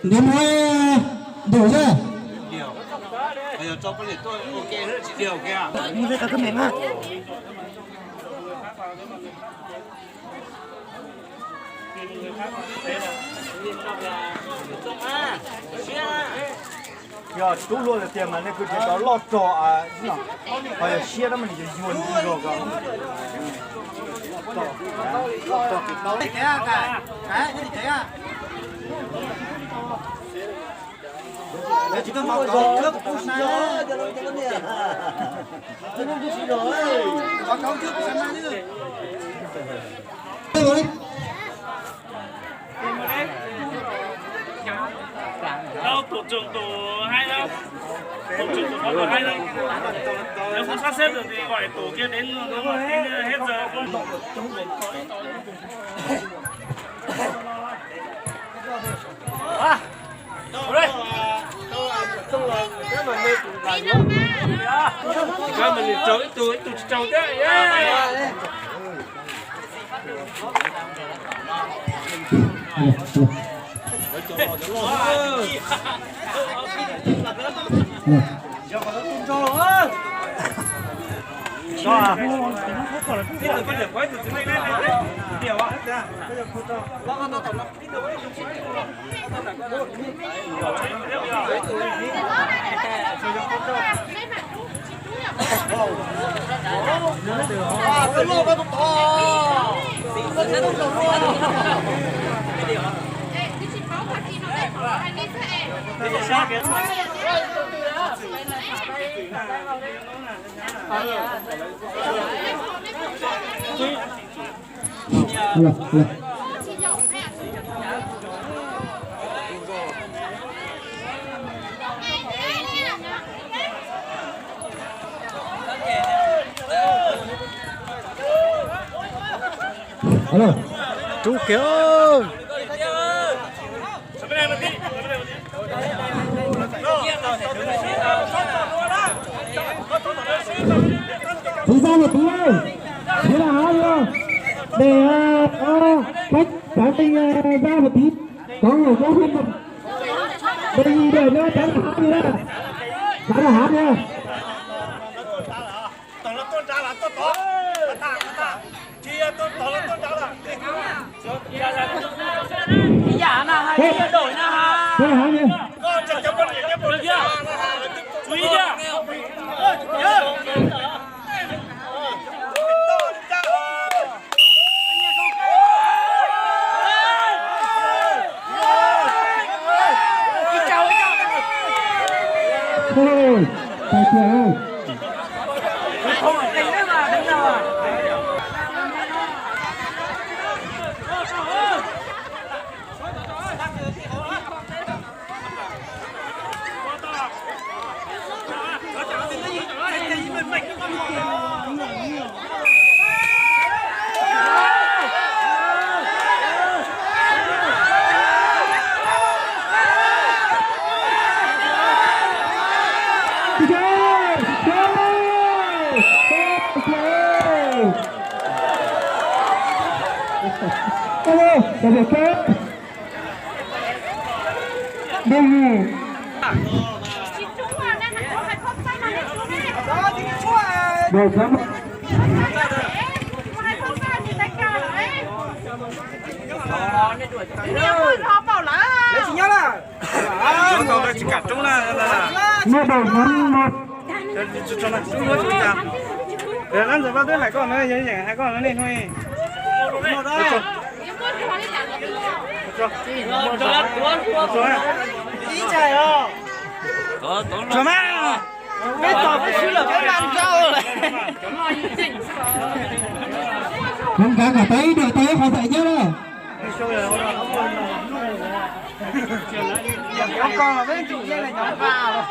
Điểm hơi đủ chưa? Điều. Bây giờ cho con liệt tôi ok nữa chỉ điều kìa. Như thế cả cái miệng á. giờ chú luôn là tiền mà nên cứ chỉ có lọt trọ à nào bây giờ xe đó mình chỉ yuan đi rồi cả Thế à cả. Đấy, thế thì thế à. Để chỉ cần báo cáo trước sai thôi. Báo cáo trước sai mai chứ. đâu tổ trưởng tổ hai đâu tổ trưởng tổ phó tổ hai đâu nếu không sắp xếp được thì gọi tổ kia đến nếu mà hết giờ không đây cái mình chơi tôi trâu thế Alo, chú Kiều ơi. Thì ra một tí ơi, thế là hai rồi. Để cách trả tình ra một tí, có người có hơn một. Đây để nữa trả là hát đi ra, trả là hát nha. tổng là tôn trả là tốt tốt chia tôn là tôn trả là cái giả nào hay cái đổi nào ha Thế là hát nha. con chặt chặt con gì nhé được chưa chú ý chưa Thôi, tài trợ ơi. không đánh nữa mà đánh nào à Để được kết. Đây. Được lắm. Đấy chị nhớ là. nó chỉ cả trung là Một đầu ngắn một. cho nó trung luôn chúng ta để làm gì bao nhiêu hai con nữa như vậy hai con nó lên thôi một đó Ý trời ơi. cho má Biết tỏ cái xứ là cái ăn rau rồi. Không cả tới được tới không phải nhớ đâu. Cháu con là với chủ nhân là cháu ba rồi.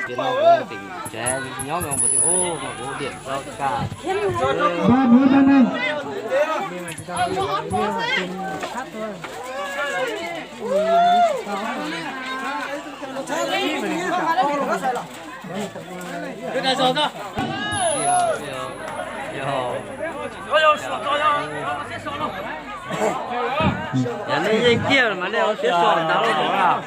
Chị nó cũng tỉnh trẻ nhóm nó có thể ô mà bố điện ra cả 3 mũi 3 năm. nhà này dây kia mà đeo xếp sọ tao nó bỏ à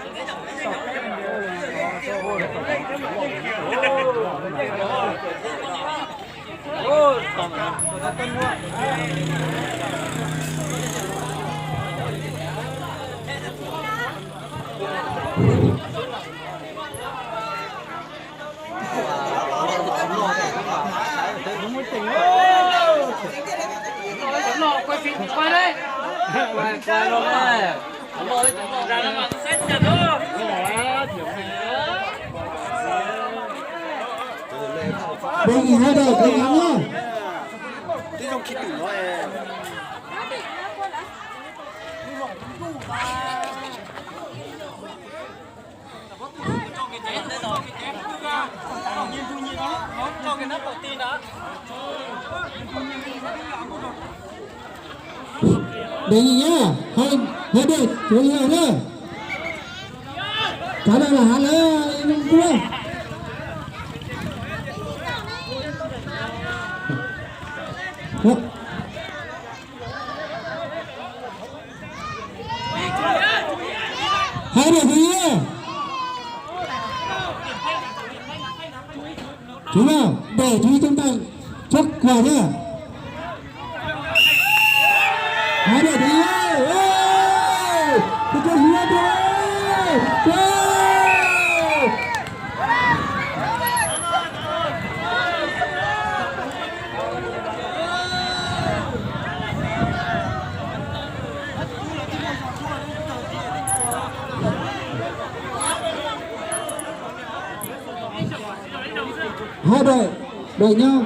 Quay phim quay đây. quay luôn đấy ra nó mà xét nhật đó Đề nghị hai đội cố gắng nhá. Tí trong khi tử nó Đề nghị nhá. Hai đội cố gắng nhá. Trả lời là hả lên cua. Hai đội gì nhá. Chú nào để chú chúng ta chắc quả nhá. Hai đội gì nhá. Tôi cho hiếu thôi. Hai đội nhau.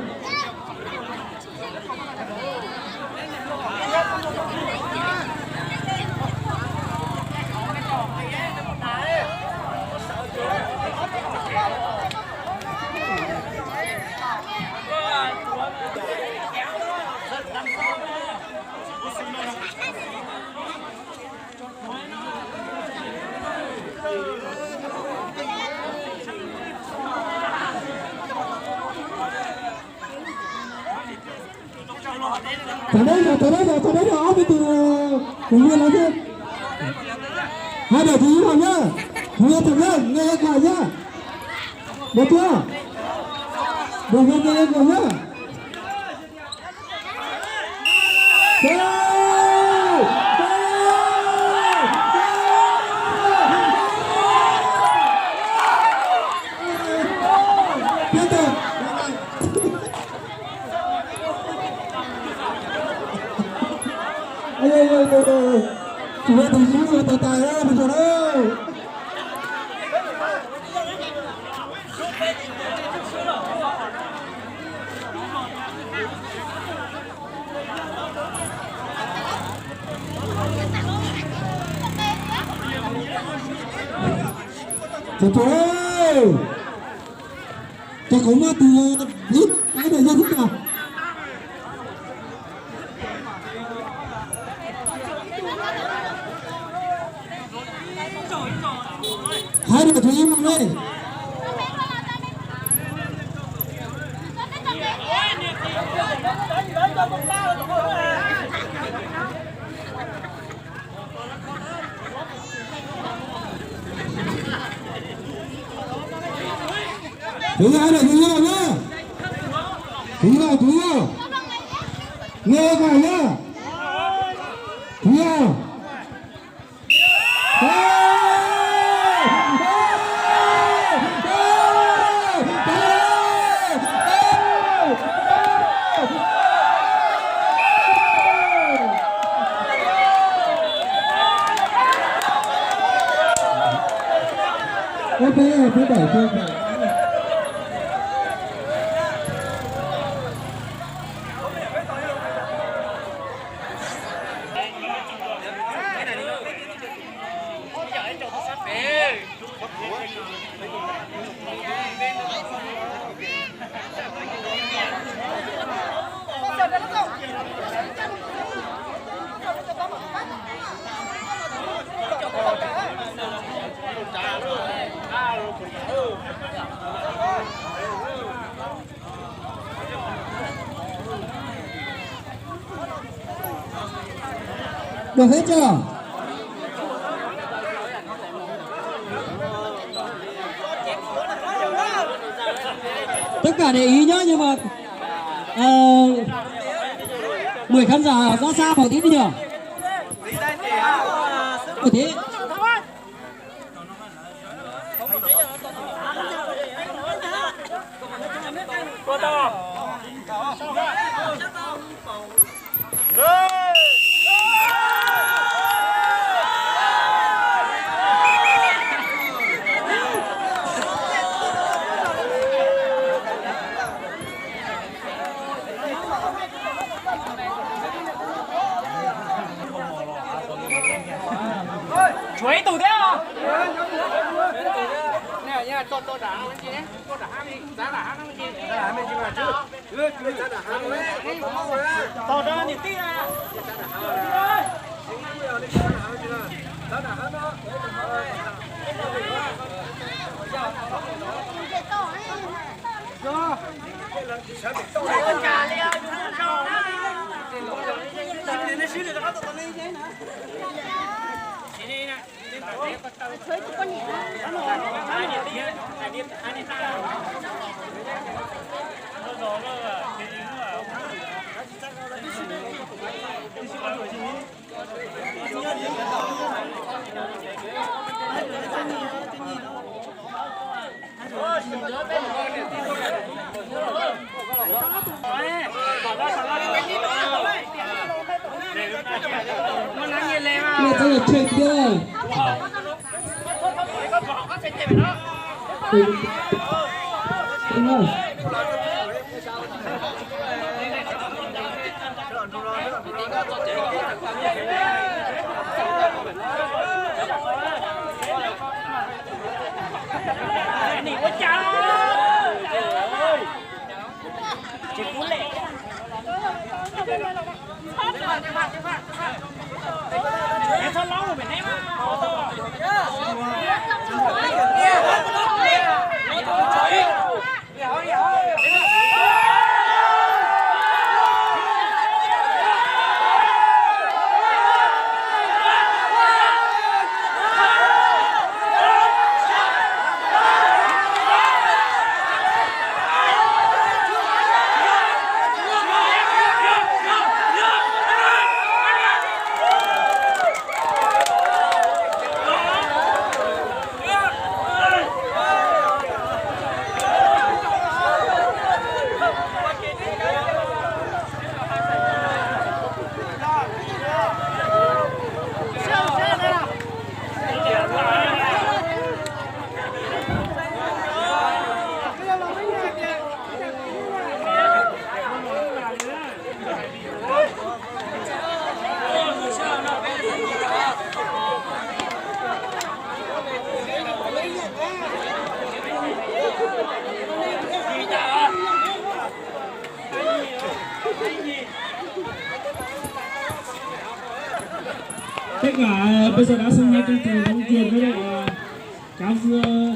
Tới đây rồi, áo đi từ nguyên là chứ. Hai đội thứ vào nhá. Nghe thằng nhá, nghe quả nhá. Được chưa? Được nghe quả nhá. Chú ơi, thằng chú ơi, tài ơi, thằng chú ơi. Chú ơi. Cho có mà từ hít, cái này ra thích nào. Hai đội chú ý mọi người. Chú ý hai đội chú ý vào nhá. Chú ý vào nghe vào nhá. Chú ý vào. Ok, thứ bảy. Được hết chưa? Tất cả để ý nhá, nhưng mà 10 khán giả ra xa một tí đi nhỉ? Một tí. chuối tủ thế à? Nè nha, tôi đã ăn cái gì đấy? Tôi đã ăn đi, giá đã ăn cái gì? Giá đã ăn cái gì mà chứ? Giá đã ăn đấy. Tao đã nhìn tí à? Giá đã ăn đó. Lihat saya cek dia. Benar. Này quá trời. Chỉ cú lệ. Em sao lâu rồi mày ném á. Tất cả bây giờ đã xong ngay chương trình bóng chuyền với lại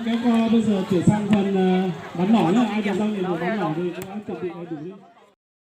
kéo co, bây giờ chuyển sang phần bắn nỏ nhá. Ai được giao nhiệm vụ bắn nỏ thì cũng đã chuẩn bị đầy đủ đi.